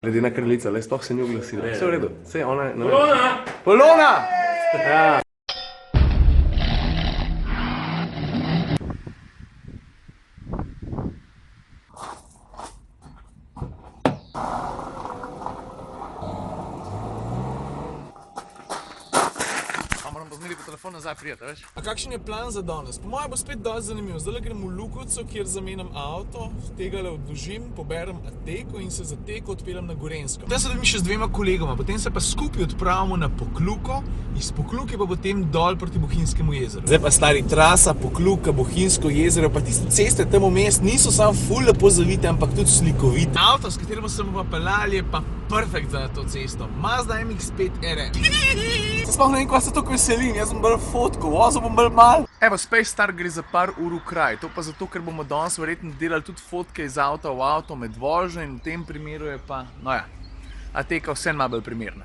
Ledena kraljica, le sploh se ni oglasila. Vse v redu, vse ona je... Polona! Polona! Ja. Moram pozmeri po telefon nazaj prijeti, veš? A kakšen je plan za danes? Po mojem bo spet dosti zanimivo. Zdaj grem v Lukovco, kjer zamenjam avto, tegale odložim, poberem Ateko in se za Ateko odpeljem na Gorenjsko. Zdaj se dobim še z dvema kolegoma, potem se pa skupaj odpravimo na Pokluko, iz Pokluke pa potem dol proti Bohinjskemu jezeru. Zdaj pa stari trasa Pokluka, Bohinjsko jezero, pa tiste ceste tam vmes niso samo ful lepo zavite, ampak tudi slikovite. Avto, s katerim se bomo peljali, je pa perfekt za to cesto. Mazda MX-5 RS. Sploh ne vem, kaj se toliko veselim, jaz sem bolj fotko, vozil bom bolj mal. Evo, Space Star gre za par ur v kraj, to pa zato, ker bomo danes verjetno delali tudi fotke iz avta v avto med vožnjo in v tem primeru je pa, no ja, Ateka vseeno malo bolj primerna.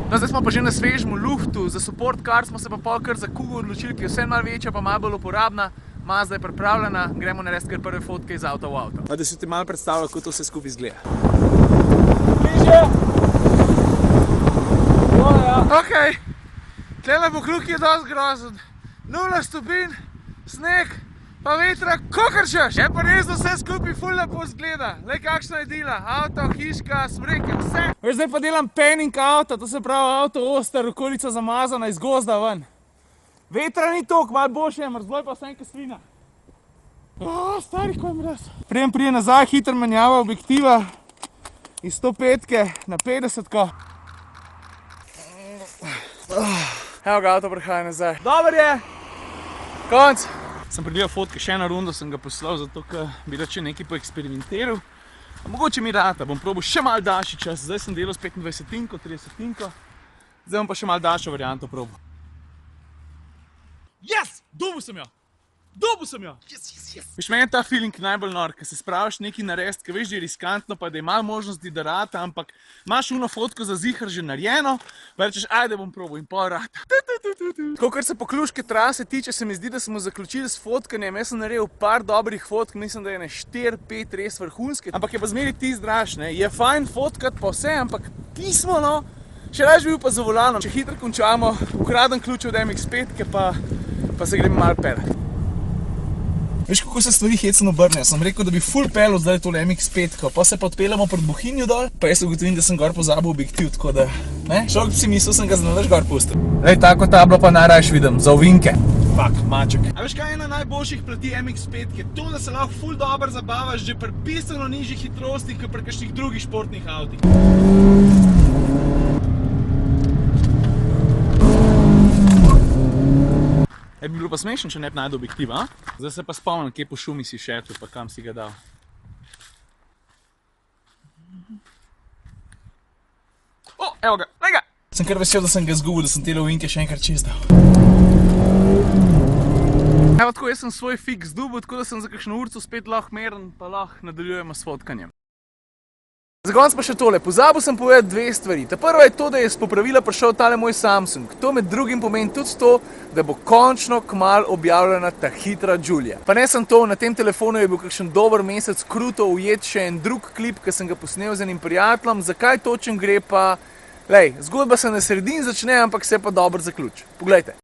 No, zdaj smo pa že na svežem luftu, za support car smo se pa pol kar za Kugo odločili, ki je vseeno malo večja pa malo bolj uporabna. Mazda je pripravljena, gremo narediti kar prve fotke iz avta v avto. Da si ti malo predstavljal, kako to vse skupaj izgleda. Bližje! Okej, tlele Pokluk je dosti grozen. 0 stopinj, sneg, pa vetra, kakor češ. Je pa res, da vse skupaj ful lepo izgleda. Glej, kakšna idila, avto, hiška, smreke, vse. Veš, zdaj pa delam panning avta, to se pravi avto oster, okolica zamazana iz gozda ven. Vetra ni toliko, malo boljše je, mrzlo je pa vse enka svina. Stari, ko je mraz. Prije nazaj, hitro menjava objektiva iz 105-ke na 50-ko. Evo ga, avto prihaja nazaj. Dobar je! Konc! Sem pregledal fotke, še eno rundo sem ga poslal, zato ker bi rače nekaj poeksperimentiral. Mogoče mi rata, bom probal še malo daljši čas. Zdaj sem delal s 25-tinko, 30-tinko. Zdaj bom pa še malo daljšo varianto probal. Yes! Dobil sem jo! Dobil sem jo! Veš, meni je ta feeling najbolj nor, ko se spraviš nekaj narediti, ko veš, da je riskantno, pa da je malo možnosti, da rata, ampak imaš uno fotko za zihar že narejeno, pa rečeš, ajde bom probal in pol rata. Tako, kar se pokluške trase tiče, se mi zdi, da smo zaključili s fotkanjem. Jaz sem naredil par dobrih fotk, mislim, da je ne 4-5 res vrhunske, ampak je pa zmeri ti zdraš, ne. Je fajn fotkat pa vse, ampak pismo, no. Še raje bi bil pa za volanom. Če hitro končamo, ukradem ključ od MX-5-ke, pa se gremo malo peljati. Veš, kako se stvari hecno obrnejo. Sem rekel, da bi ful peljal zdaj tole MX-5-ko, pa se pa odpeljamo pred Bohinju dol, pa jaz ugotovim, da sem gor pozabil objektiv, tako da, ne, šok bi si mislil, sem ga znalaš gor pustil. Lej, tako tablo pa najrajš vidim, za ovinke. Fak, maček. A veš, kaj je ena najboljših plati MX-5-ke? To, da se lahko ful dobro zabavaš že pri bistveno nižjih hitrostih, kot pri kakšnih drugih športnih avtih. Bi bilo pa smešno, če ne bi najdel objektiva, a? Zdaj se pa spomnim, kje po šumi si šetil, pa kam si ga dal. O, evo ga, lej ga! Sem kar vesel, da sem ga zgubil, da sem tele ovinke še enkrat čez dal. Evo tako, jaz sem svoj fix dobil, tako da sem za kakšno urco spet lahko meren, pa lahko nadaljujemo s fotkanjem. Za konec pa še tole, pozabil sem povedati dve stvari. Ta prva je to, da je s popravila prišel tale moj Samsung. To med drugim pomeni tudi to, da bo končno kmalu objavljena ta hitra Giulia. Pa ne sem to, na tem telefonu je bil kakšen dober mesec kruto ujet še en drug klip, ki sem ga posnel z enim prijateljem. Zakaj točen gre pa? Lej, zgodba se na sredini začne, ampak se pa dobro zaključi. Poglejte.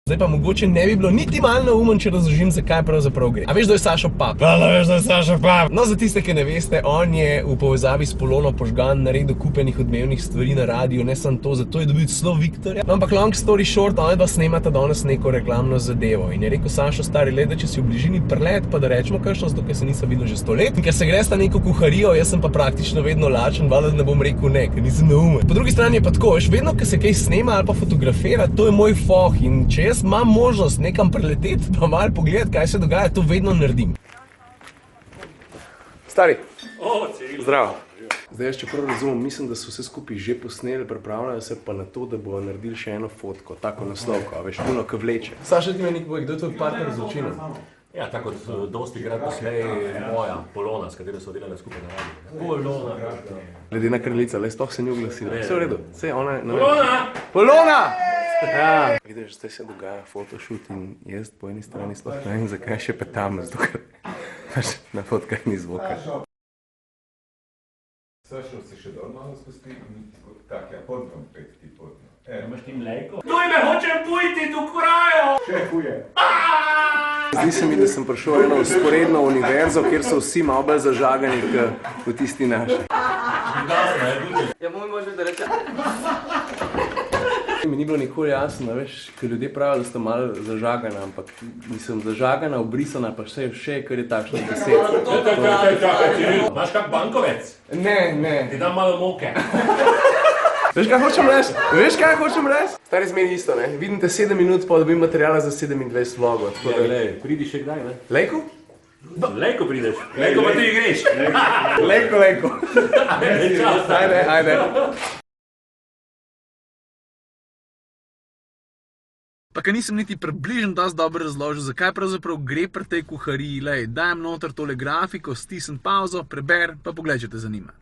Zdaj pa mogoče ne bi bilo niti malo neumen, če razložim, zakaj pravzaprav gre. A veš, da je Sašo Pap? Ja, veš, da je Sašo Pap. No, za tiste, ki ne veste, on je v povezavi s Polono Požgan naredil kupenih odmevnih stvari na radiju, ne samo to, zato je dobil celo Viktorja. No, ampak long story short, ona dva snemata danes neko reklamno zadevo. In je rekel Sašo, stari, lej, da če si v bližini prelet, pa da rečemo kakšno, zato ker se nisem videl že 100 let. In ker se gresta neko kuharijo, jaz sem pa praktično vedno lačen, valjda ne bom rekel ne, ker nisem neumen. Po drugi strani je pa tako, veš, vedno, ko se kaj snema ali pa fotografira, to je moj foh. In če jaz imam možnost nekam preleteti, pa malo pogledati, kaj se dogaja, to vedno naredim. Stari. Zdravo. Zdaj, jaz čeprav razumem, mislim, da so vse skupaj že posneli, pripravljajo se pa na to, da bojo naredili še eno fotko, tako naslovko, a veš, puno, ki vleče. Saša, ti me nekaj povej, kdo je tvoj partner z očinom? Ja, tako kot dosti krat poslej moja Polona, s katero so delali skupaj na radiju. Polona! Ledena kraljica, le sploh se ni oglasila. Vse v redu, vse ona je... Polona! Polona! Ja. Vidiš, zdaj se dogaja photoshoot in jaz po eni strani sploh ne vem, zakaj še petam, zato ker na fotkah ni zvoka. Sašel se še dol malo spusti in tako, ja, podno, pet ti podno. Imaš ti mleko? Tuj me hočem pujti, tu kurajo! Še huje. Zdi se mi, da sem prišel v eno vzporedno univerzo, kjer so vsi malo bolj zažagani v tisti naši. Ja, moj može da reče. Mi ni bilo nikoli jasno, veš, ker ljudje pravijo, da sta malo zažagana, ampak mislim, zažagana, obrisana, pa še, kar je takšno besed. Čakaj, imaš kak bankovec? Ne. Ti dam malo moke. Veš, kaj hočem reči? Stari zmeni isto, ne? Vidim te 7 minut, pa dobim materijala za 27 vlogov. Ja, glej, pridi še kdaj, ne? Lejko? Lejko prideš. Lejko pa ti greš. Lejko. Ajde. Pa ker nisem niti približno dosti dobro razložil, zakaj pravzaprav gre pri tej kuhariji, dajem noter tole grafiko, stisnem pauzo, preber, pa pogled, če te zanima.